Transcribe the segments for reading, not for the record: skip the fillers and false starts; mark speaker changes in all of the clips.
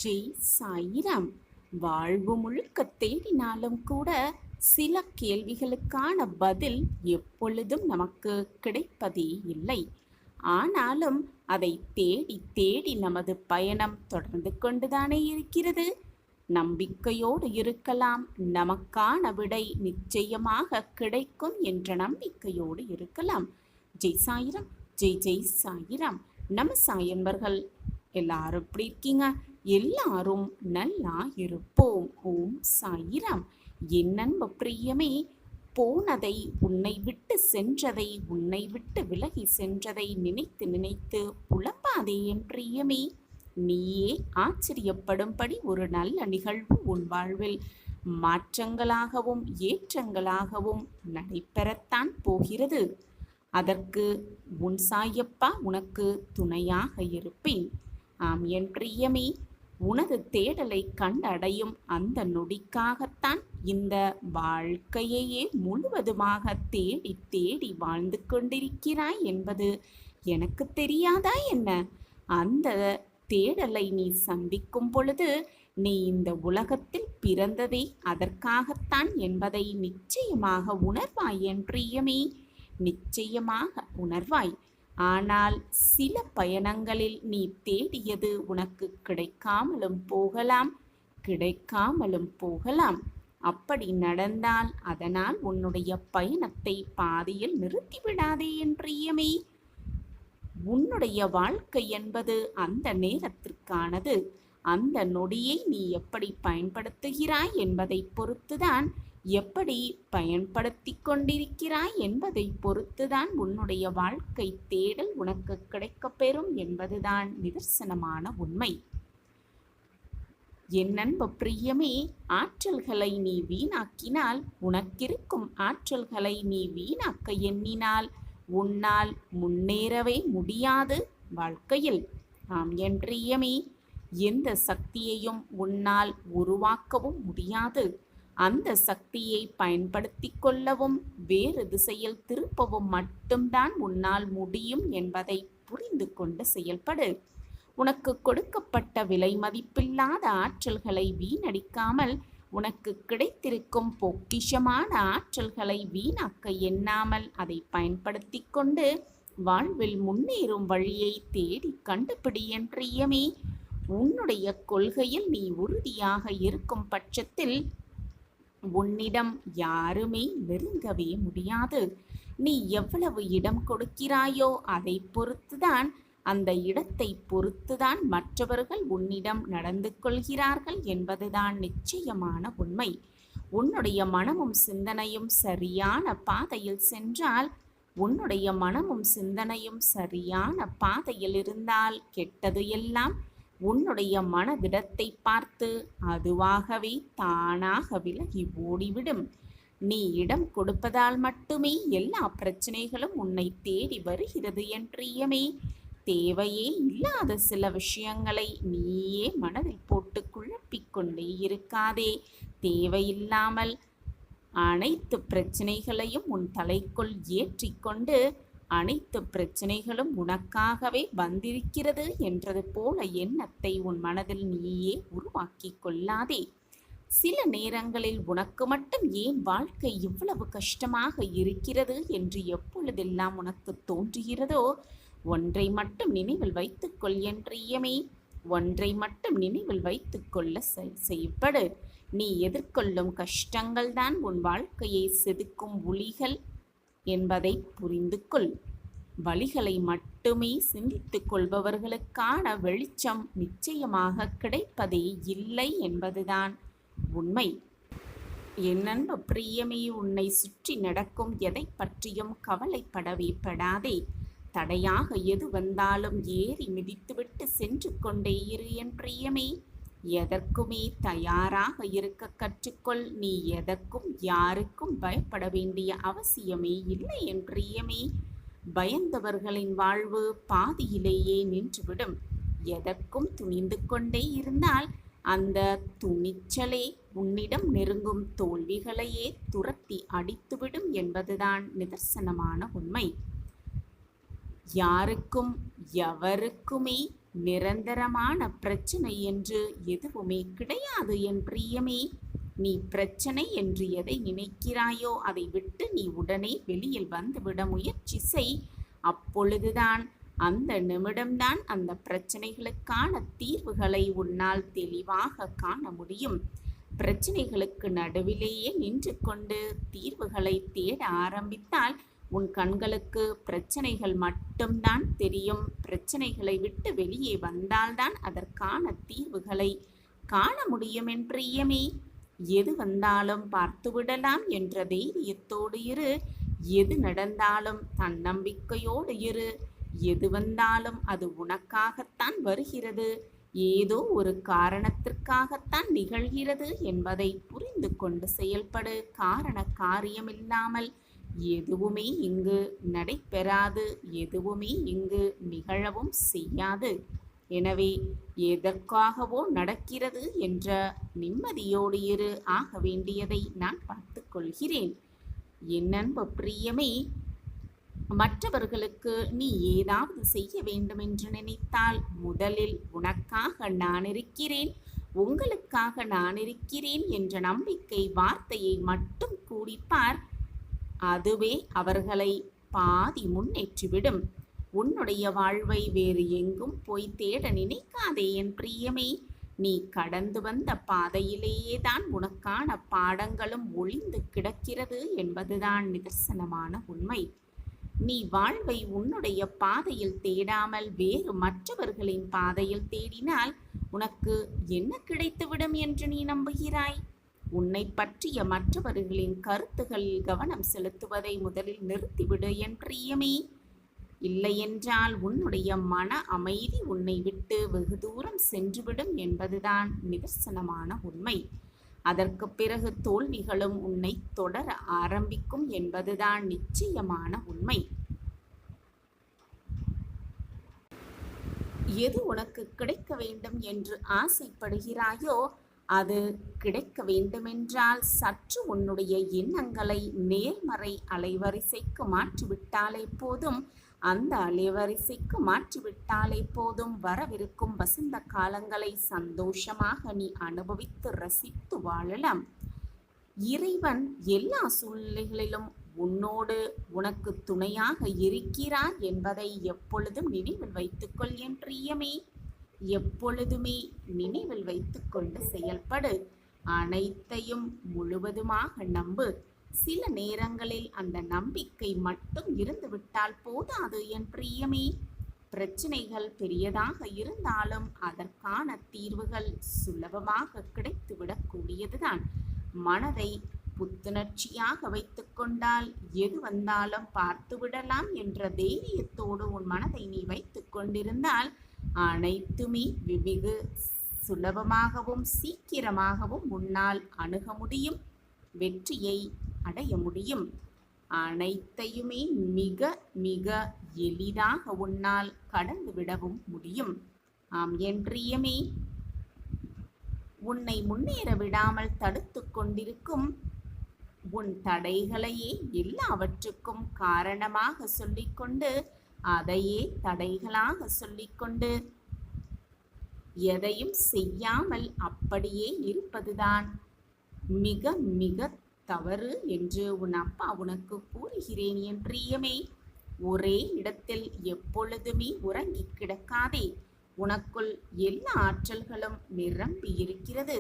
Speaker 1: ஜெய் சாயிராம். வாழ்வு முழுக்க தேடினாலும் கூட சில கேள்விகளுக்கான பதில் எப்பொழுதும் நமக்கு கிடைப்பதே இல்லை. ஆனாலும் அதை தேடி தேடி நமது பயணம் தொடர்ந்து கொண்டுதானே இருக்கிறது. நம்பிக்கையோடு இருக்கலாம், நமக்கான விடை நிச்சயமாக கிடைக்கும் என்ற நம்பிக்கையோடு இருக்கலாம். ஜெய் சாயிராம், ஜெய் ஜெய் சாயிராம். நம்ம சாயன்பர்கள் எல்லாரும் எப்படி இருக்கீங்க? எல்லாரும் நல்லா இருப்போம். ஓம் சாயிராம். என் அன்பு பிரியமே, போனதை, உன்னை விட்டு சென்றதை, உன்னை விட்டு விலகி சென்றதை நினைத்து நினைத்து புலம்பாதே என் பிரியமே. நீயே ஆச்சரியப்படும்படி ஒரு நல்ல நிகழ்வு உன் வாழ்வில் மாற்றங்களாகவும் ஏற்றங்களாகவும் நடைபெறத்தான் போகிறது. அதற்கு உன் சாயப்பா உனக்கு துணையாக இருப்பேன். ஆம் என் பிரியமே, உனது தேடலை கண்டடையும் அந்த நொடிக்காகத்தான் இந்த வாழ்க்கையையே முழுவதுமாக தேடி தேடி வாழ்ந்து கொண்டிருக்கிறாய் என்பது எனக்கு தெரியாதா என்ன? அந்த தேடலை நீ சந்திக்கும் பொழுது நீ இந்த உலகத்தில் பிறந்ததே அதற்காகத்தான் என்பதை நிச்சயமாக உணர்வாய் என் பிரியமே, நிச்சயமாக உணர்வாய். ஆனால் சில பயணங்களில் நீ தேடியது உனக்கு கிடைக்காமலும் போகலாம். அப்படி நடந்தால் அதனால் உன்னுடைய பயணத்தை பாதியில் நிறுத்திவிடாதே என் பிரியமே. உன்னுடைய வாழ்க்கை என்பது அந்த நேரத்திற்கானது. அந்த நொடியை நீ எப்படி பயன்படுத்துகிறாய் என்பதை பொறுத்துதான், எப்படி பயன்படுத்தி கொண்டிருக்கிறாய் என்பதை பொறுத்துதான் உன்னுடைய வாழ்க்கை தேடல் உனக்கு கிடைக்கப்பெறும் என்பதுதான் நிதர்சனமான உண்மை. என் அன்பு பிரியமே, ஆற்றல்களை நீ வீணாக்கினால், உனக்கிருக்கும் ஆற்றல்களை நீ வீணாக்க எண்ணினால் உன்னால் முன்னேறவே முடியாது வாழ்க்கையில். ஆம் என் பிரியமே, எந்த சக்தியையும் உன்னால் உருவாக்கவும் முடியாது. அந்த சக்தியை பயன்படுத்தி கொள்ளவும் வேறு திசையில் திருப்பவும் மட்டும்தான் உன்னால் முடியும் என்பதை புரிந்து கொண்டு செயல்படு. உனக்கு கொடுக்கப்பட்ட விலை மதிப்பில்லாத ஆற்றல்களை வீணடிக்காமல், உனக்கு கிடைத்திருக்கும் பொக்கிஷமான ஆற்றல்களை வீணாக்க எண்ணாமல் அதை பயன்படுத்தி கொண்டு வாழ்வில் முன்னேறும் வழியை தேடி கண்டுபிடி என் பிரியமே. உன்னுடைய கொள்கையில் நீ உறுதியாக இருக்கும் பட்சத்தில் உன்னிடம் யாருமே நெருங்கவே முடியாது. நீ எவ்வளவு இடம் கொடுக்கிறாயோ அதை பொறுத்துதான், அந்த இடத்தை பொறுத்துதான் மற்றவர்கள் உன்னிடம் நடந்து கொள்கிறார்கள் என்பதுதான் நிச்சயமான உண்மை. உன்னுடைய மனமும் சிந்தனையும் சரியான பாதையில் சென்றால், உன்னுடைய மனமும் சிந்தனையும் சரியான பாதையில் இருந்தால் கெட்டது எல்லாம் உன்னுடைய மனதிடத்தை பார்த்து அதுவாகவே தானாக விலகி ஓடிவிடும். நீ இடம் கொடுப்பதால் மட்டுமே எல்லா பிரச்சனைகளும் உன்னை தேடி வருகிறது என் பிரியமே. தேவையே இல்லாத சில விஷயங்களை நீயே மனதில் போட்டு குழப்பிக்கொண்டே இருக்காதே. தேவையில்லாமல் அனைத்து பிரச்சனைகளையும் உன் தலைக்குள் ஏற்றிக்கொண்டு அனைத்து பிரச்சனைகளும் உனக்காகவே வந்திருக்கிறது என்றது போல எண்ணத்தை உன் மனதில் நீயே உருவாக்கி கொள்ளாதே. சில நேரங்களில் உனக்கு மட்டும் ஏன் வாழ்க்கை இவ்வளவு கஷ்டமாக இருக்கிறது என்று எப்பொழுதெல்லாம் உனக்கு தோன்றுகிறதோ, ஒன்றை மட்டும் நினைவில் வைத்துக்கொள் என் பிரியமே. ஒன்றை மட்டும் நினைவில் வைத்துக்கொள்ள செய்யப்படு. நீ எதிர்கொள்ளும் கஷ்டங்கள் தான் உன் வாழ்க்கையை செதுக்கும் ஒளிகள் என்பதை புரிந்து கொள். வழிகளை மட்டுமே சிந்தித்துக் கொள்பவர்களுக்கான வெளிச்சம் நிச்சயமாக கிடைப்பதே இல்லை என்பதுதான் உண்மை. என் அன்பு பிரியமே, உன்னை சுற்றி நடக்கும் எதை பற்றியும் கவலைப்படவே படாதே. தடையாக எது வந்தாலும் ஏறி மிதித்துவிட்டு சென்று கொண்டே இரு என் பிரியமே. எதற்குமே தயாராக இருக்க கற்றுக்கொள். நீ எதற்கும் யாருக்கும் பயப்பட வேண்டிய அவசியமே இல்லை என் பிரியமே. பயந்தவர்களின் வாழ்வு பாதியிலேயே நின்றுவிடும். எதற்கும் துணிந்து கொண்டே இருந்தால் அந்த துணிச்சலே உன்னிடம் நெருங்கும் தோல்விகளையே துரத்தி அடித்துவிடும் என்பதுதான் நிதர்சனமான உண்மை. யாருக்கும் எவருக்குமே நிரந்தரமான பிரச்சனை என்று எதுவுமே கிடையாது என் பிரியமே. நீ பிரச்சனை என்று எதை நினைக்கிறாயோ அதை விட்டு நீ உடனே வெளியில் வந்துவிட முயற்சி செய். அப்பொழுதுதான், அந்த நிமிடம்தான் அந்த பிரச்சனைகளுக்கான தீர்வுகளை உன்னால் தெளிவாக காண முடியும். பிரச்சனைகளுக்கு நடுவிலேயே நின்று கொண்டு தீர்வுகளை தேட ஆரம்பித்தால் உன் கண்களுக்கு பிரச்சனைகள் மட்டும்தான் தெரியும். பிரச்சனைகளை விட்டு வெளியே வந்தால்தான் அதற்கான தீர்வுகளை காண முடியும் என் பிரியமே. எது வந்தாலும் பார்த்துவிடலாம் என்ற தைரியத்தோடு இரு. எது நடந்தாலும் தன்னம்பிக்கையோடு இரு. எது வந்தாலும் அது உனக்காகத்தான் வருகிறது, ஏதோ ஒரு காரணத்திற்காகத்தான் நிகழ்கிறது என்பதை புரிந்து கொண்டு செயல்படு. காரண காரியமில்லாமல் எதுவுமே இங்கு நடைபெறாது, எதுவுமே இங்கு நிகழவும் செய்யாது. எனவே எதற்காகவோ நடக்கிறது என்ற நிம்மதியோடு இரு. ஆக வேண்டியதை நான் பார்த்து கொள்கிறேன். என் அன்பு பிரியமே, மற்றவர்களுக்கு நீ ஏதாவது செய்ய வேண்டும் என்று நினைத்தால் முதலில் உனக்காக நான் இருக்கிறேன், உங்களுக்காக நான் இருக்கிறேன் என்ற நம்பிக்கை வார்த்தையை மட்டும் கூடிப்பார். அதுவே அவர்களை பாதி முன்னேற்றிவிடும். உன்னுடைய வாழ்வை வேறு எங்கும் போய் தேட நினைக்காதே என் பிரியமே. நீ கடந்து வந்த பாதையிலேயே தான் உனக்கான பாடங்களும் ஒளிந்து கிடக்கிறது என்பதுதான் நிதர்சனமான உண்மை. நீ வாழ்வை உன்னுடைய பாதையில் தேடாமல் வேறு மற்றவர்களின் பாதையில் தேடினால் உனக்கு என்ன கிடைத்துவிடும் என்று நீ நம்புகிறாய்? உன்னை பற்றிய மற்றவர்களின் கருத்துகளில் கவனம் செலுத்துவதை முதலில் நிறுத்திவிடு என் பிரியமே. இல்லையென்றால் உன்னுடைய மன அமைதி உன்னை விட்டு வெகு தூரம் சென்றுவிடும் என்பதுதான் நிதர்சனமான உண்மை. அதற்கு பிறகு தோல்விகளும் உன்னை தொடர ஆரம்பிக்கும் என்பதுதான் நிச்சயமான உண்மை. எது உனக்கு கிடைக்க வேண்டும் என்று ஆசைப்படுகிறாயோ அது கிடைக்க வேண்டுமென்றால் சற்று உன்னுடைய எண்ணங்களை நேர்மறை அலைவரிசைக்கு மாற்றிவிட்டாலே போதும். அந்த அலைவரிசைக்கு மாற்றிவிட்டாலே போதும், வரவிருக்கும் வசந்த காலங்களை சந்தோஷமாக நீ அனுபவித்து ரசித்து வாழலாம். இறைவன் எல்லா சூழ்நிலைகளிலும் உன்னோடு உனக்கு துணையாக இருக்கிறார் என்பதை எப்பொழுதும் நினைவில் வைத்துக்கொள் என் பிரியமே. எப்பொழுதுமே நினைவில் வைத்துக்கொண்டு செயல்படு. அனைத்தையும் முழுவதுமாக நம்பு. சில நேரங்களில் அந்த நம்பிக்கை மட்டும் இருந்துவிட்டால் போதாது என் பிரியமே. பிரச்சனைகள் பெரியதாக இருந்தாலும் அதற்கான தீர்வுகள் சுலபமாக கிடைத்துவிடக்கூடியதுதான். மனதை புத்துணர்ச்சியாக வைத்துக் கொண்டால் எது வந்தாலும் பார்த்துவிடலாம் என்ற தைரியத்தோடு உன் மனதை நீ வைத்துக் கொண்டிருந்தால் அனைத்துமே வெகு சுலபமாகவும் சீக்கிரமாகவும் உன்னால் அணுக முடியும், வெற்றியை அடைய முடியும். அனைத்தையுமே மிக மிக எளிதாக உன்னால் கடந்து விடவும் முடியும். ஆம் என் பிரியமே, உன்னை முன்னேற விடாமல் தடுத்து கொண்டிருக்கும் உன் தடைகளையே எல்லாவற்றுக்கும் காரணமாக சொல்லிக்கொண்டு அதையே தடைகளாக சொல்லிக்கொண்டு எதையும் செய்யாமல் அப்படியே இருப்பதுதான் மிக மிக தவறு என்று உன் அப்பா உனக்கு கூறுகிறேன் என் பிரியமே. ஒரே இடத்தில் எப்பொழுதுமே உறங்கி கிடக்காதே. உனக்குள் எல்லா ஆற்றல்களும் நிரம்பி இருக்கிறது.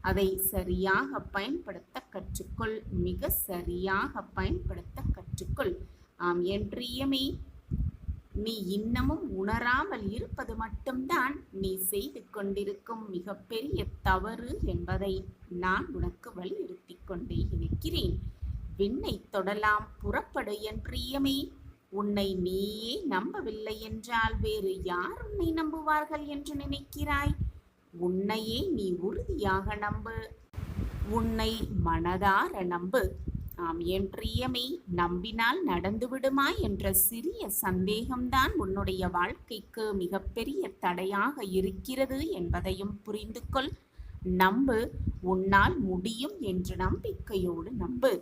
Speaker 1: அதை சரியாக பயன்படுத்த கற்றுக்கொள். மிக சரியாக பயன்படுத்த கற்றுக்கொள். ஆம் என் பிரியமே, நீ இன்னமும் உணராமல் இருப்பது மட்டும்தான் நீ செய்து கொண்டிருக்கும் மிகப்பெரிய தவறு என்பதை நான் உனக்கு வலியுறுத்தி கொண்டே இருக்கிறேன். விண்ணை தொடலாம், புறப்படு என் பிரியமே. உன்னை நீயே நம்பவில்லை என்றால் வேறு யார் உன்னை நம்புவார்கள் என்று நினைக்கிறாய்? உன்னையே நீ உறுதியாக நம்பு. உன்னை மனதார நம்பு. ஆம் என் பிரியமே, நம்பினால் நடந்துவிடுமா என்ற சிறிய சந்தேகம்தான் உன்னுடைய வாழ்க்கைக்கு மிகப்பெரிய தடையாக இருக்கிறது என்பதையும் புரிந்து கொள். நம்பு. உன்னால் முடியும் என்ற நம்பிக்கையோடு நம்பு.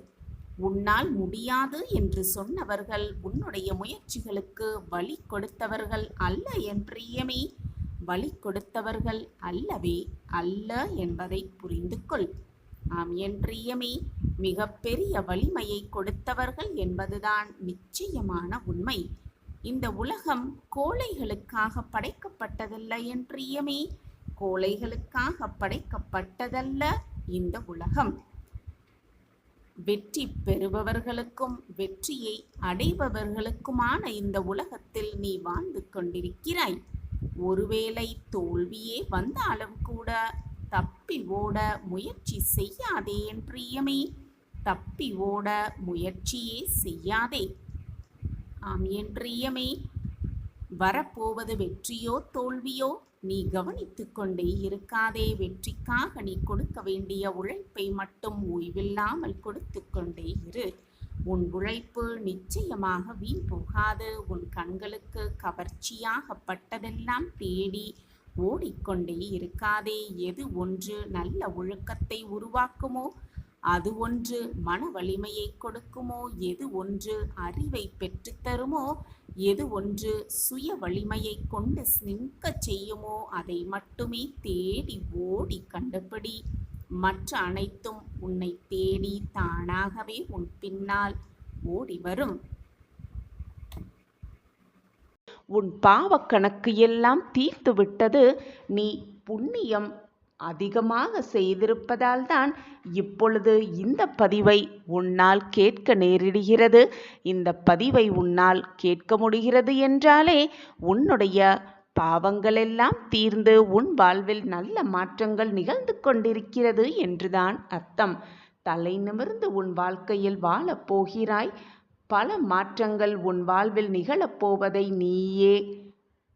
Speaker 1: உன்னால் முடியாது என்று சொன்னவர்கள் உன்னுடைய முயற்சிகளுக்கு வழி கொடுத்தவர்கள் அல்ல என் பிரியமே. வழி கொடுத்தவர்கள் அல்லவே அல்ல என்பதை புரிந்து கொள். ஆம் என் பிரியமே, மிக பெரிய வலிமையை கொடுத்தவர்கள் என்பதுதான் நிச்சயமான உண்மை. இந்த உலகம் கோழைகளுக்காக படைக்கப்பட்டதல்ல என் பிரியமே. கோழைகளுக்காக படைக்கப்பட்டதல்ல இந்த உலகம். வெற்றி பெறுபவர்களுக்கும் வெற்றியை அடைபவர்களுக்குமான இந்த உலகத்தில் நீ வாழ்ந்து கொண்டிருக்கிறாய். ஒருவேளை தோல்வியே வந்தாலும் கூட தப்பி ஓட முயற்சி செய்யாதே என் பிரியமே. தப்பி ஓட முயற்சியே செய்யாதே. ஆம் என் பிரியமே, வரப்போவது வெற்றியோ தோல்வியோ நீ கவனித்து கொண்டே இருக்காதே. வெற்றிக்காக நீ கொடுக்க வேண்டிய உழைப்பை மட்டும் ஓய்வில்லாமல் கொடுத்து கொண்டே இரு. உன் உழைப்பு நிச்சயமாக வீண் போகாது. உன் கண்களுக்கு கவர்ச்சியாகப்பட்டதெல்லாம் தேடி ஓடிக்கொண்டே இருக்காதே. எது ஒன்று நல்ல ஒழுக்கத்தை உருவாக்குமோ, அது ஒன்று மன வலிமையை கொடுக்குமோ, எது ஒன்று அறிவை பெற்றுத்தருமோ, எது ஒன்று சுய வலிமையை கொண்டு நிற்க செய்யுமோ, அதை மட்டுமே தேடி ஓடி கண்டுபிடி. மற்ற அனைத்தும் உன்னை தேடி தானாகவே உன் பின்னால் ஓடி வரும். உன் பாவக்கணக்கு எல்லாம் தீர்த்து விட்டது. நீ புண்ணியம் அதிகமாக செய்திருப்பதால் தான் இப்பொழுது இந்த பதிவை உன்னால் கேட்க நேரிடுகிறது. இந்த பதிவை உன்னால் கேட்க முடிகிறது என்றாலே உன்னுடைய பாவங்களெல்லாம் தீர்ந்து உன் வாழ்வில் நல்ல மாற்றங்கள் நிகழ்ந்து கொண்டிருக்கிறது என்றுதான் அர்த்தம். தலை நிமிர்ந்து உன் வாழ்க்கையில் வாழப் போகிறாய். பல மாற்றங்கள் உன் வாழ்வில் நிகழப்போவதை நீயே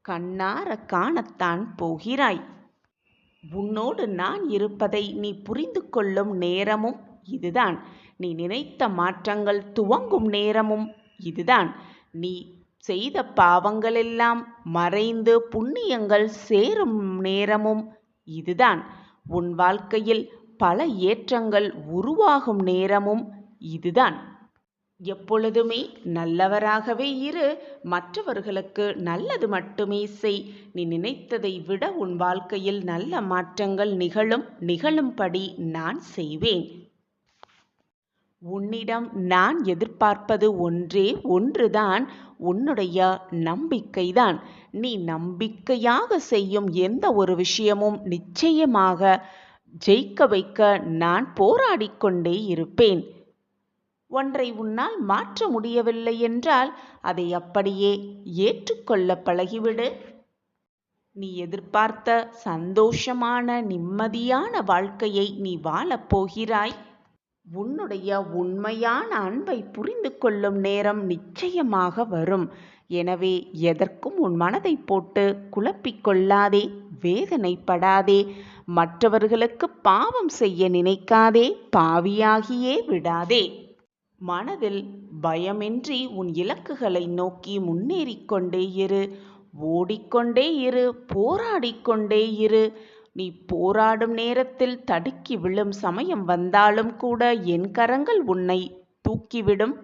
Speaker 1: கண்ணார காணத்தான் போகிறாய். உன்னோடு நான் இருப்பதை நீ புரிந்து கொள்ளும் நேரமும் இதுதான். நீ நினைத்த மாற்றங்கள் துவங்கும் நேரமும் இதுதான். நீ செய்த பாவங்களெல்லாம் மறைந்து புண்ணியங்கள் சேரும் நேரமும் இதுதான். உன் வாழ்க்கையில் பல ஏற்றங்கள் உருவாகும் நேரமும் இதுதான். எப்பொழுதுமே நல்லவராகவே இரு. மற்றவர்களுக்கு நல்லது மட்டுமே செய். நீ நினைத்ததை விட உன் வாழ்க்கையில் நல்ல மாற்றங்கள் நிகழும்படி நான் செய்வேன். உன்னிடம் நான் எதிர்பார்ப்பது ஒன்றே ஒன்றுதான், உன்னுடைய நம்பிக்கைதான். நீ நம்பிக்கையாக செய்யும் எந்த ஒரு விஷயமும் நிச்சயமாக ஜெயிக்க வைக்க நான் போராடிக்கொண்டே இருப்பேன். ஒன்றை உன்னால் மாற்ற முடியவில்லை என்றால் அதை அப்படியே ஏற்றுக்கொள்ள பழகிவிடு. நீ எதிர்பார்த்த சந்தோஷமான நிம்மதியான வாழ்க்கையை நீ வாழப்போகிறாய். உன்னுடைய உண்மையான அன்பை புரிந்து கொள்ளும் நேரம் நிச்சயமாக வரும். எனவே எதற்கும் உன் மனதை போட்டு குழப்பிக்கொள்ளாதே, வேதனைப்படாதே. மற்றவர்களுக்கு பாவம் செய்ய நினைக்காதே, பாவியாகியே விடாதே. மனதில் பயமின்றி உன் இலக்குகளை நோக்கி முன்னேறிக்கொண்டே இரு. ஓடிக்கொண்டே இரு, போராடிக்கொண்டே இரு. நீ போராடும் நேரத்தில் தடுக்கி விழும் சமயம் வந்தாலும் கூட என் கரங்கள் உன்னை தூக்கிவிடும்.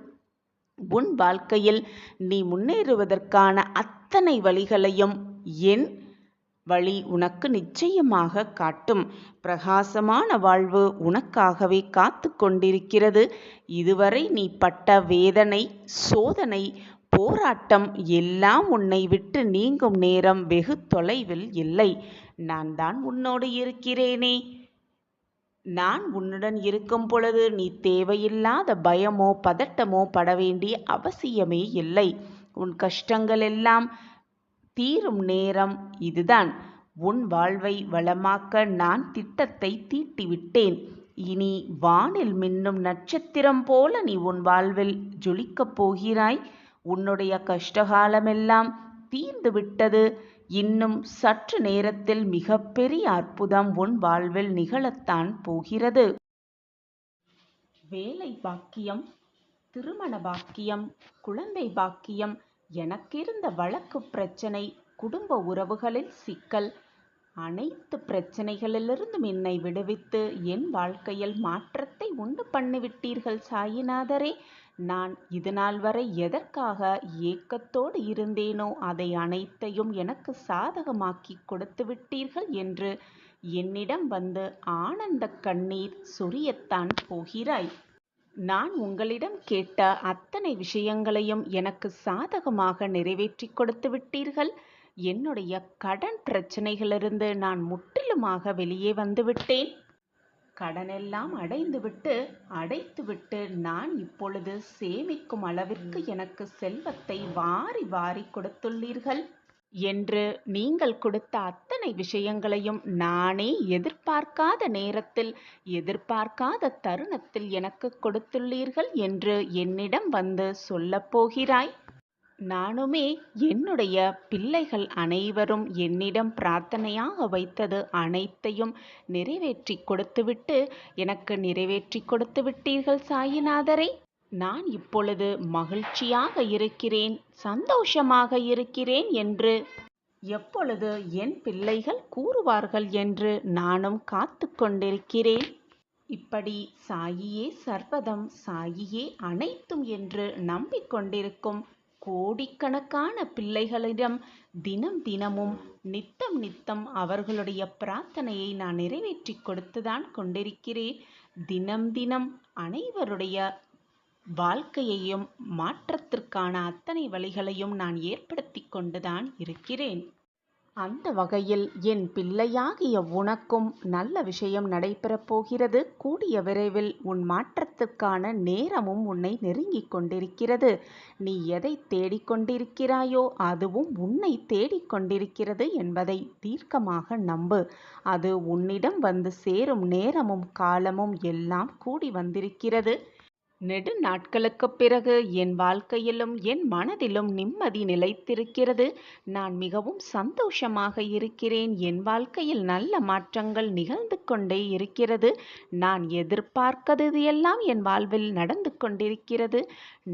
Speaker 1: உன் வாழ்க்கையில் நீ முன்னேறுவதற்கான அத்தனை வழிகளையும் என் வழி உனக்கு நிச்சயமாக காட்டும். பிரகாசமான வாழ்வு உனக்காகவே காத்து கொண்டிருக்கிறது. இதுவரை நீ பட்ட வேதனை, சோதனை, போராட்டம் எல்லாம் உன்னை விட்டு நீங்கும் நேரம் வெகு தொலைவில் இல்லை. நான் தான் உன்னோடு இருக்கிறேனே. நான் உன்னுடன் இருக்கும் பொழுது நீ தேவையில்லாத பயமோ பதட்டமோ பட வேண்டிய அவசியமே இல்லை. உன் கஷ்டங்கள் எல்லாம் தீரும் நேரம் இதுதான். உன் வாழ்வை வளமாக்க நான் திட்டத்தை தீட்டிவிட்டேன். இனி வானில் மின்னும் நட்சத்திரம் போல நீ உன் வாழ்வில் ஜொலிக்கப் போகிறாய். உன்னுடைய கஷ்டகாலமெல்லாம் தீர்ந்து விட்டது. இன்னும் சற்று நேரத்தில் மிகப்பெரிய அற்புதம் உன் வாழ்வில் நிகழத்தான் போகிறது. வேலை பாக்கியம், திருமண பாக்கியம், குழந்தை பாக்கியம், எனக்கிருந்த வழக்கு பிரச்சனை, குடும்ப உறவுகளில் சிக்கல் அனைத்து பிரச்சனைகளிலிருந்தும் என்னை விடுவித்து என் வாழ்க்கையில் மாற்றத்தை உண்டு பண்ணிவிட்டீர்கள் சாயிநாதரே. நான் இதுநாள் வரை எதற்காக ஏக்கத்தோடு இருந்தேனோ அதை அனைத்தையும் எனக்கு சாதகமாக்கி கொடுத்து விட்டீர்கள் என்று என்னிடம் வந்து ஆனந்த கண்ணீர் சொரியத்தான் போகிறாய். நான் உங்களிடம் கேட்ட அத்தனை விஷயங்களையும் எனக்கு சாதகமாக நிறைவேற்றி கொடுத்து விட்டீர்கள். என்னுடைய கடன் பிரச்சனைகளிலிருந்து நான் முற்றிலுமாக வெளியே வந்துவிட்டேன். கடனெல்லாம் அடைத்துவிட்டு நான் இப்பொழுது சேமிக்கும் அளவிற்கு எனக்கு செல்வத்தை வாரி வாரி கொடுத்துள்ளீர்கள் என்று நீங்கள் கொடுத்த அத்தனை விஷயங்களையும் நானே எதிர்பார்க்காத நேரத்தில் எதிர்பார்க்காத தருணத்தில் எனக்கு கொடுத்துள்ளீர்கள் என்று என்னிடம் வந்து சொல்லப் போகிறாய். நானுமே என்னுடைய பிள்ளைகள் அனைவரும் என்னிடம் பிரார்த்தனையாக வைத்தது அனைத்தையும் நிறைவேற்றி கொடுத்துவிட்டு எனக்கு நிறைவேற்றி கொடுத்து விட்டீர்கள் சாயிநாதரே. நான் இப்பொழுது மகிழ்ச்சியாக இருக்கிறேன், சந்தோஷமாக இருக்கிறேன் என்று எப்பொழுது என் பிள்ளைகள் கூறுவார்கள் என்று நானும் காத்து கொண்டிருக்கிறேன். இப்படி சாயியே சர்வதம், சாயியே அனைத்தும் என்று நம்பிக்கொண்டிருக்கும் கோடிக்கணக்கான பிள்ளைகளிடம் தினமும் நித்தம் அவர்களுடைய பிரார்த்தனையை நான் நிறைவேற்றி கொடுத்துதான் கொண்டிருக்கிறேன். தினம் அனைவருடைய வாழ்க்கையையும் மாற்றத்திற்கான அத்தனை வழிகளையும் நான் ஏற்படுத்தி கொண்டுதான் இருக்கிறேன். அந்த வகையில் என் பிள்ளையாகிய உனக்கும் நல்ல விஷயம் நடைபெறப் போகிறது. கூடிய விரைவில் உன் மாற்றத்திற்கான நேரமும் உன்னை நெருங்கிக் கொண்டிருக்கிறது. நீ எதை தேடிக்கொண்டிருக்கிறாயோ அதுவும் உன்னை தேடிக்கொண்டிருக்கிறது என்பதை தீர்க்கமாக நம்பு. அது உன்னிடம் வந்து சேரும் நேரமும் காலமும் எல்லாம் கூடி வந்திருக்கிறது. நெடு நாட்களுக்குப் பிறகு என் வாழ்க்கையிலும் என் மனதிலும் நிம்மதி நிலைத்திருக்கிறது. நான் மிகவும் சந்தோஷமாக இருக்கிறேன். என் வாழ்க்கையில் நல்ல மாற்றங்கள் நிகழ்ந்து கொண்டே இருக்கிறது. நான் எதிர்பார்க்கிறது எல்லாம் என் வாழ்வில் நடந்து கொண்டிருக்கிறது.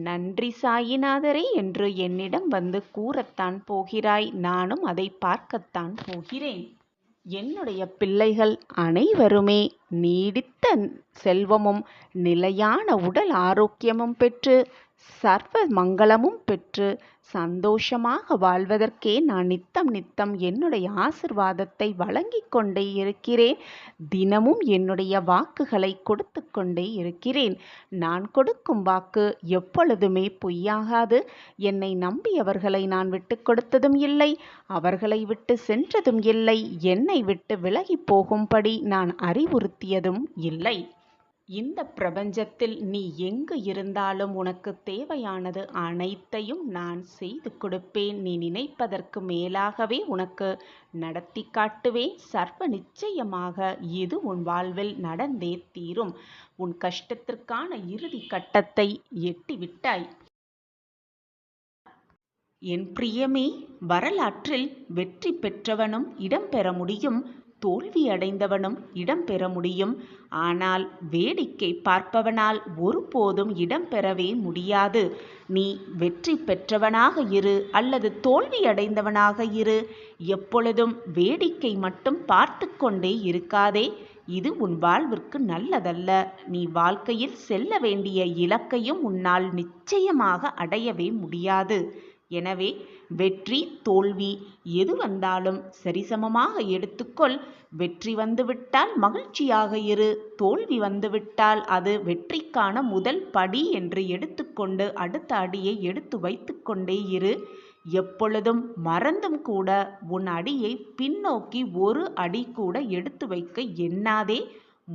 Speaker 1: நன்றி சாயிநாதரே என்று என்னிடம் வந்து கூறத்தான் போகிறாய். நானும் அதை பார்க்கத்தான் போகிறேன். என்னுடைய பிள்ளைகள் அனைவருமே நீடித்த செல்வமும் நிலையான உடல் ஆரோக்கியமும் பெற்று சர்வ மங்களமும் பெற்று சந்தோஷமாக வாழ்வதற்கே நான் நித்தம் என்னுடைய ஆசிர்வாதத்தை வழங்கிக் கொண்டே இருக்கிறேன். தினமும் என்னுடைய வாக்குகளை கொடுத்து கொண்டே இருக்கிறேன். நான் கொடுக்கும் வாக்கு எப்பொழுதுமே பொய்யாகாது. என்னை நம்பியவர்களை நான் விட்டு கொடுத்ததும் இல்லை, அவர்களை விட்டு சென்றதும் இல்லை, என்னை விட்டு விலகி போகும்படி நான் அறிவுறுத்தியதும் இல்லை. இந்த பிரபஞ்சத்தில் நீ எங்கு இருந்தாலும் உனக்கு தேவையானது அனைத்தையும் நான் செய்து கொடுப்பேன். நீ நினைப்பதற்கு மேலாகவே உனக்கு நடத்தி காட்டுவேன். சர்வ நிச்சயமாக இது உன் வாழ்வில் நடந்தே தீரும். உன் கஷ்டத்திற்கான இறுதி கட்டத்தை எட்டிவிட்டாய். என் பிரியமே, வரலாற்றில் வெற்றி பெற்றவனும் இடம்பெற முடியும், தோல்வி அடைந்தவனும் இடம்பெற முடியும். ஆனால் வேடிக்கை பார்ப்பவனால் ஒருபோதும் இடம்பெறவே முடியாது. நீ வெற்றி பெற்றவனாக இரு அல்லது தோல்வி அடைந்தவனாக இரு. எப்பொழுதும் வேடிக்கை மட்டும் பார்த்து கொண்டே இருக்காதே. இது உன் வாழ்விற்கு நல்லதல்ல. நீ வாழ்க்கையில் செல்ல வேண்டிய இலக்கையும் உன்னால் நிச்சயமாக அடையவே முடியாது. எனவே வெற்றி தோல்வி எது வந்தாலும் சரிசமமாக எடுத்துக்கொள். வெற்றி வந்துவிட்டால் மகிழ்ச்சியாக இரு. தோல்வி வந்துவிட்டால் அது வெற்றிக்கான முதல் படி என்று எடுத்துக்கொண்டு அடுத்த அடியை எடுத்து வைத்து கொண்டே இரு. எப்பொழுதும் மறந்தும் கூட உன் அடியை பின்னோக்கி ஒரு அடி கூட எடுத்து வைக்க எண்ணாதே,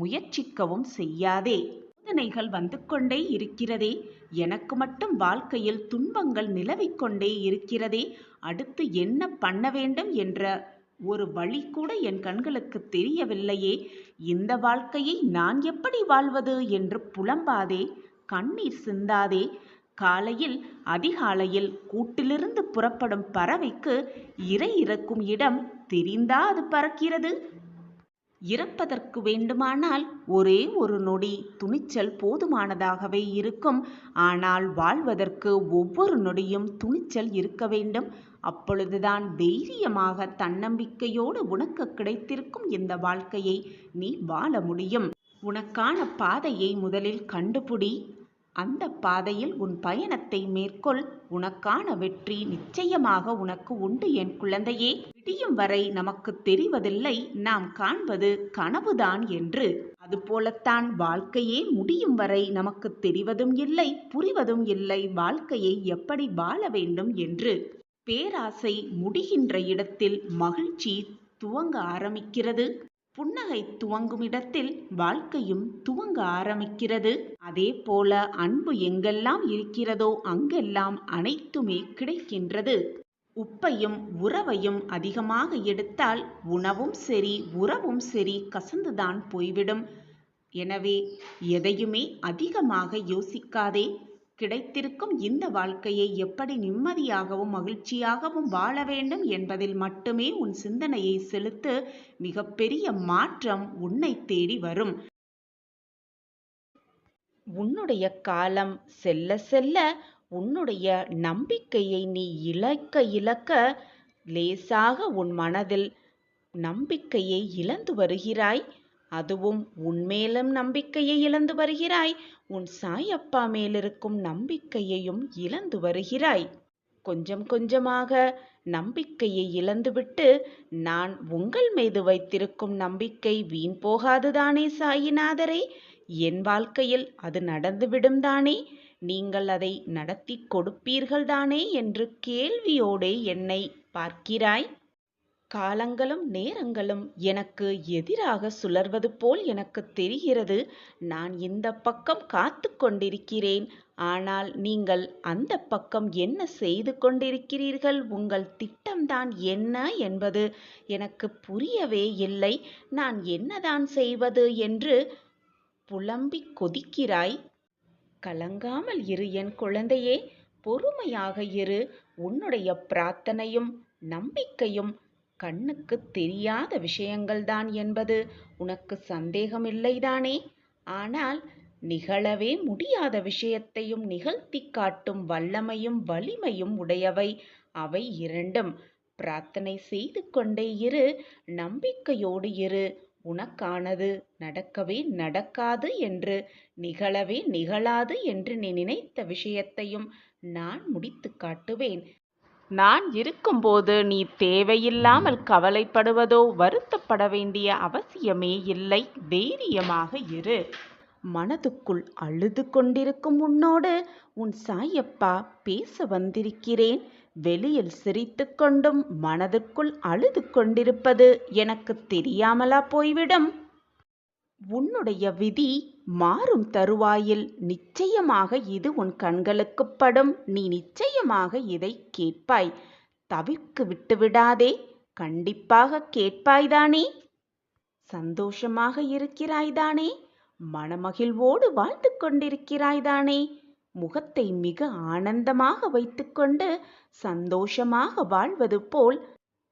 Speaker 1: முயற்சிக்கவும் செய்யாதே. சோதனைகள் வந்து கொண்டே இருக்கிறதே, எனக்கு மட்டும் வாழ்க்கையில் துன்பங்கள் நிலவிக்கொண்டே இருக்கிறதே, அடுத்து என்ன பண்ண வேண்டும் என்ற ஒரு வழி கூட என் கண்களுக்கு தெரியவில்லையே, இந்த வாழ்க்கையை நான் எப்படி வாழ்வது என்று புலம்பாதே, கண்ணீர் சிந்தாதே. காலையில் அதிகாலையில் கூட்டிலிருந்து புறப்படும் பறவைக்கு இரை இறக்கும் இடம் தெரிந்தா அது பறக்கிறது? இறப்பதற்கு வேண்டுமானால் ஒரே ஒரு நொடி துணிச்சல் போதுமானதாகவே இருக்கும். ஆனால் வாழ்வதற்கு ஒவ்வொரு நொடியும் துணிச்சல் இருக்க வேண்டும். அப்பொழுதுதான் தைரியமாக தன்னம்பிக்கையோடு உனக்கு கிடைத்திருக்கும் இந்த வாழ்க்கையை நீ வாழ முடியும். உனக்கான பாதையை முதலில் கண்டுபிடி. அந்த பாதையில் உன் பயணத்தை மேற்கொள். உனக்கான வெற்றி நிச்சயமாக உனக்கு உண்டு என் குழந்தையே. விடியும் வரை நமக்கு தெரிவதில்லை நாம் காண்பது கனவுதான் என்று. அதுபோலத்தான் வாழ்க்கையே முடியும் வரை நமக்கு தெரிவதும் இல்லை, புரிவதும் இல்லை வாழ்க்கையை எப்படி வாழ வேண்டும் என்று. பேராசை முடிகின்ற இடத்தில் மகிழ்ச்சி துவங்க ஆரம்பிக்கிறது. புன்னகை துவங்கும் இடத்தில் வாழ்க்கையும் துவங்க ஆரம்பிக்கிறது. அதே போல அன்பு எங்கெல்லாம் இருக்கிறதோ அங்கெல்லாம் அனைத்துமே கிடைக்கின்றது. உப்பையும் உறவையும் அதிகமாக எடுத்தால் உணவும் சரி உறவும் சரி கசந்துதான் போய்விடும். எனவே எதையுமே அதிகமாக யோசிக்காதே. கிடைத்திருக்கும் இந்த வாழ்க்கையை எப்படி நிம்மதியாகவும் மகிழ்ச்சியாகவும் வாழ வேண்டும் என்பதில் மட்டுமே உன் சிந்தனையை செலுத்து. மிகப்பெரிய மாற்றம் உன்னை தேடி வரும். உன்னுடைய காலம் செல்ல செல்ல உன்னுடைய நம்பிக்கையை நீ இழக்க லேசாக உன் மனதில் நம்பிக்கையை இழந்து வருகிறாய். அதுவும் உன்மேலும் நம்பிக்கையை இழந்து வருகிறாய். உன் சாயப்பா மேலிருக்கும் நம்பிக்கையையும் இழந்து வருகிறாய். கொஞ்சம் கொஞ்சமாக நம்பிக்கையை இழந்துவிட்டு நான் உங்கள் மீது வைத்திருக்கும் நம்பிக்கை வீண் போகாதுதானே சாயிநாதரே? என் வாழ்க்கையில் அது நடந்துவிடும் தானே? நீங்கள் அதை நடத்தி கொடுப்பீர்கள் தானே என்று கேள்வியோடே என்னை பார்க்கிறாய். காலங்களும் நேரங்களும் எனக்கு எதிராக சுழல்வது போல் எனக்கு தெரிகிறது. நான் இந்த பக்கம் காத்து கொண்டிருக்கிறேன். ஆனால் நீங்கள் அந்த பக்கம் என்ன செய்து கொண்டிருக்கிறீர்கள்? உங்கள் திட்டம்தான் என்ன என்பது எனக்கு புரியவே இல்லை. நான் என்னதான் செய்வது என்று புலம்பிக் கொதிக்கிறாய். கலங்காமல் இரு என் குழந்தையே, பொறுமையாக இரு. உன்னுடைய பிரார்த்தனையும் நம்பிக்கையும் கண்ணுக்கு தெரியாத விஷயங்கள்தான் என்பது உனக்கு சந்தேகமில்லைதானே? ஆனால் நிகழவே முடியாத விஷயத்தையும் நிகழ்த்தி காட்டும் வல்லமையும் வலிமையும் உடையவை அவை இரண்டும். பிரார்த்தனை செய்து கொண்டே இரு, நம்பிக்கையோடு இரு. உனக்கானது நடக்கவே நடக்காது என்று, நிகழவே நிகழாது என்று நீ நினைத்த விஷயத்தையும் நான் முடித்து காட்டுவேன். நான் இருக்கும்போது நீ தேவையில்லாமல் கவலைப்படுவதோ வருத்தப்பட வேண்டிய அவசியமே இல்லை. தைரியமாக இரு. மனதுக்குள் அழுது கொண்டிருக்கும் உன்னோடு உன் சாயப்பா பேச வந்திருக்கிறேன். வெளியில் சிரித்து கொண்டும் மனதுக்குள் அழுது கொண்டிருப்பது எனக்கு தெரியாமலா போய்விடும்? உன்னுடைய விதி மாறும் தருவாயில் நிச்சயமாக இது உன் கண்களுக்கு படும். நீ நிச்சயமாக இதை கேட்பாய். தவிர்க்கு விட்டுவிடாதே. கண்டிப்பாக கேட்பாய்தானே? சந்தோஷமாக இருக்கிறாய்தானே? மனமகிழ்வோடு வாழ்ந்து கொண்டிருக்கிறாய்தானே? முகத்தை மிக ஆனந்தமாக வைத்துக்கொண்டு சந்தோஷமாக வாழ்வது போல்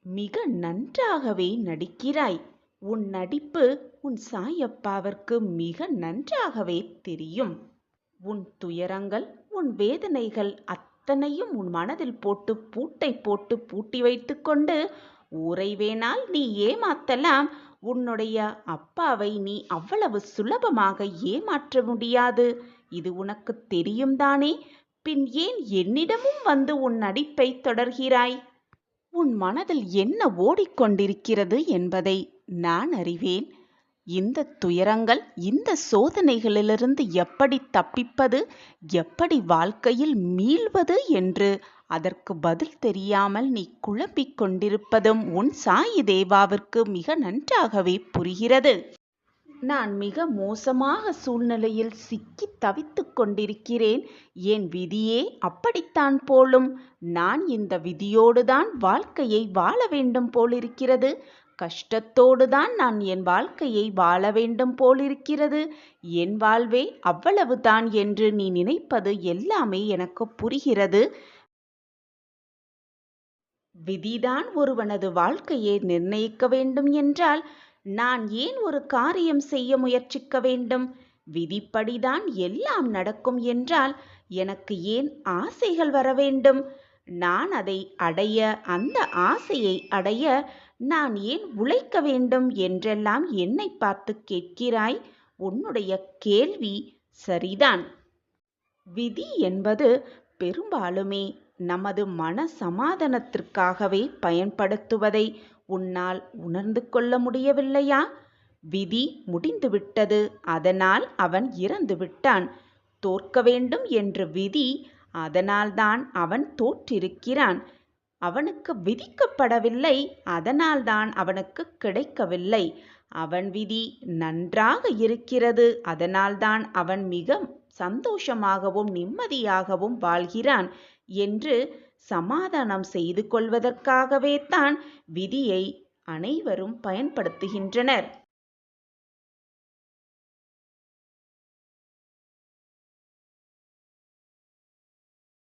Speaker 1: மிக நன்றாகவே நடிக்கிறாய். உன் நடிப்பு உன் சாயப்பாவிற்கு மிக நன்றாகவே தெரியும். உன் துயரங்கள் உன் வேதனைகள் அத்தனையும் உன் மனதில் போட்டு பூட்டை போட்டு பூட்டி வைத்துக்கொண்டு ஊரை வேணால் நீ ஏமாத்தலாம். உன்னுடைய அப்பாவை நீ அவ்வளவு சுலபமாக ஏமாற்ற முடியாது. இது உனக்கு தெரியும் தானே? பின் ஏன் என்னிடமும் வந்து உன் நடிப்பை தொடர்கிறாய்? உன் மனதில் என்ன ஓடிக்கொண்டிருக்கிறது என்பதை நான் அறிவேன். இந்த துயரங்கள் இந்த சோதனைகளிலிருந்து எப்படி தப்பிப்பது, எப்படி வாழ்க்கையில் மீள்வது என்று அதற்கு பதில் தெரியாமல் நீ குழம்பிக் கொண்டிருப்பதும் உன் சாயி தேவாவிற்கு மிக நன்றாகவே புரிகிறது. நான் மிக மோசமாக சூழ்நிலையில் சிக்கி தவித்துக் கொண்டிருக்கிறேன். என் விதியே அப்படித்தான் போலும். நான் இந்த விதியோடுதான் வாழ்க்கையை வாழ வேண்டும் போலிருக்கிறது. கஷ்டத்தோடுதான் நான் என் வாழ்க்கையை வாழ வேண்டும் போலிருக்கிறது. என் வாழ்வே அவ்வளவுதான் என்று நீ நினைப்பது எல்லாமே எனக்கு புரிகிறது. விதிதான் ஒருவனது வாழ்க்கையை நிர்ணயிக்க வேண்டும் என்றால் நான் ஏன் ஒரு காரியம் செய்ய முயற்சிக்க வேண்டும்? விதிப்படிதான் எல்லாம் நடக்கும் என்றால் எனக்கு ஏன் ஆசைகள் வர வேண்டும்? நான் அதை அடைய, அந்த ஆசையை அடைய நான் ஏன் உழைக்க வேண்டும் என்றெல்லாம் என்னை பார்த்து கேட்கிறாய். உன்னுடைய கேள்வி சரிதான். விதி என்பது பெரும்பாலுமே நமது மன சமாதானத்திற்காகவே பயன்படுத்துவதை உன்னால் உணர்ந்து கொள்ள முடியவில்லையா? விதி முடிந்துவிட்டது, அதனால் அவன் இறந்து விட்டான். தோற்க வேண்டும் என்ற விதி, அதனால்தான் அவன் தோற்றிருக்கிறான். அவனுக்கு விதிக்கப்படவில்லை, அதனால்தான் அவனுக்கு கிடைக்கவில்லை. அவன் விதி நன்றாக இருக்கிறது, அதனால்தான் அவன் மிக சந்தோஷமாகவும் நிம்மதியாகவும் வாழ்கிறான் என்று சமாதானம் செய்து கொள்வதற்காகவே தான் விதியை அனைவரும் பயன்படுத்துகின்றனர்.